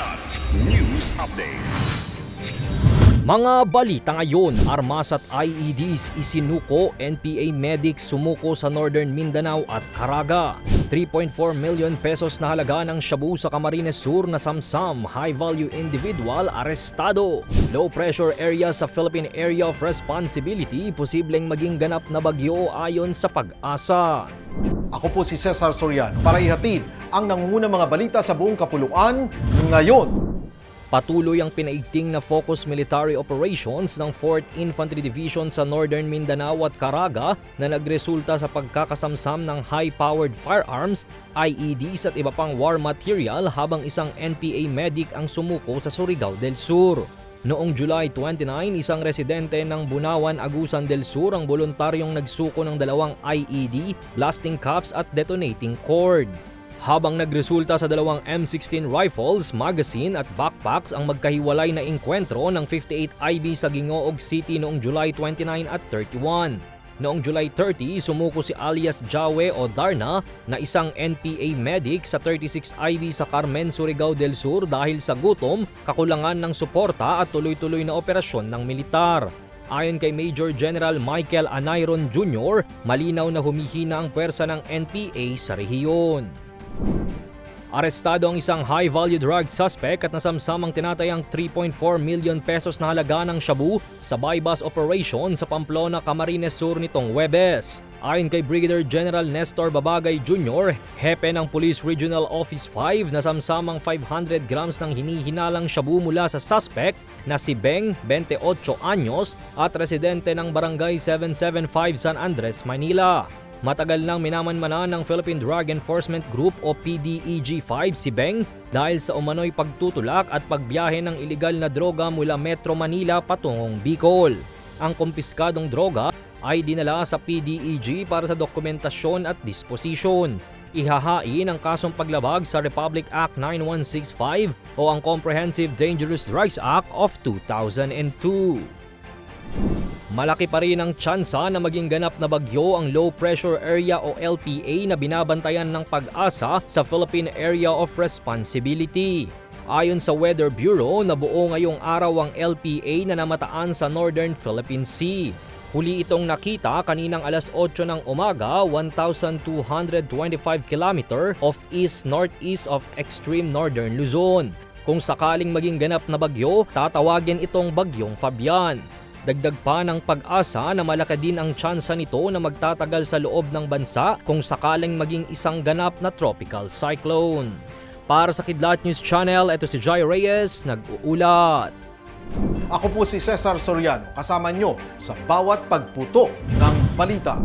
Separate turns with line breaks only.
Ulat News Updates.
Mga balita ngayon, armas at IEDs isinuko, NPA medics sumuko sa Northern Mindanao at Caraga. 3.4 million pesos na halaga ng shabu sa Camarines Sur na samsam, high-value individual arestado. Low pressure area sa Philippine Area of Responsibility, posibleng maging ganap na bagyo ayon sa Pag-asa.
Ako po si Cesar Soriano para ihatid ang nangungunang mga balita sa buong kapuluan ngayon.
Patuloy ang pinaigting na focus military operations ng 4th Infantry Division sa Northern Mindanao at Caraga na nagresulta sa pagkakasamsam ng high-powered firearms, IEDs at iba pang war material habang isang NPA medic ang sumuko sa Surigao del Sur. Noong July 29, isang residente ng Bunawan, Agusan del Sur ang voluntaryong nagsuko ng dalawang IED, blasting caps at detonating cord. Habang nagresulta sa dalawang M16 rifles, magazine at backpacks ang magkahiwalay na engkwentro ng 58 IB sa Gingoog City noong July 29 at 31. Noong July 30, sumuko si alias Jawe o Darna na isang NPA medic sa 36 IB sa Carmen, Surigao del Sur dahil sa gutom, kakulangan ng suporta at tuloy-tuloy na operasyon ng militar. Ayon kay Major General Michael Anayron Jr., malinaw na humihina ang pwersa ng NPA sa rehiyon. Arestado ang isang high-value drug suspect at nasamsamang tinatayang 3.4 million pesos na halaga ng shabu sa buy-bus operation sa Pamplona, Camarines Sur nitong Huwebes. Ayon kay Brigadier General Nestor Babagay Jr., hepe ng Police Regional Office 5, nasamsamang 500 grams ng hinihinalang shabu mula sa suspect na si Beng, 28 anyos at residente ng Barangay 775 San Andres, Manila. Matagal nang minamanmanan ng Philippine Drug Enforcement Group o PDEG-5 si Beng dahil sa umano'y pagtutulak at pagbiyahe ng ilegal na droga mula Metro Manila patungong Bicol. Ang kumpiskadong droga ay dinala sa PDEG para sa dokumentasyon at disposisyon. Ihahain ang kasong paglabag sa Republic Act 9165 o ang Comprehensive Dangerous Drugs Act of 2002. Malaki pa rin ang tsansa na maging ganap na bagyo ang Low Pressure Area o LPA na binabantayan ng Pag-asa sa Philippine Area of Responsibility. Ayon sa Weather Bureau, nabuo ngayong araw ang LPA na namataan sa Northern Philippine Sea. Huli itong nakita kaninang alas 8 ng umaga, 1,225 km of east-northeast of extreme northern Luzon. Kung sakaling maging ganap na bagyo, tatawagin itong Bagyong Fabian. Dagdag pa ng Pag-asa na malaki din ang tsansa nito na magtatagal sa loob ng bansa kung sakaling maging isang ganap na tropical cyclone. Para sa Kidlat News Channel, ito si Jai Reyes, nag-uulat.
Ako po si Cesar Soriano, kasama nyo sa bawat pagputo ng balita.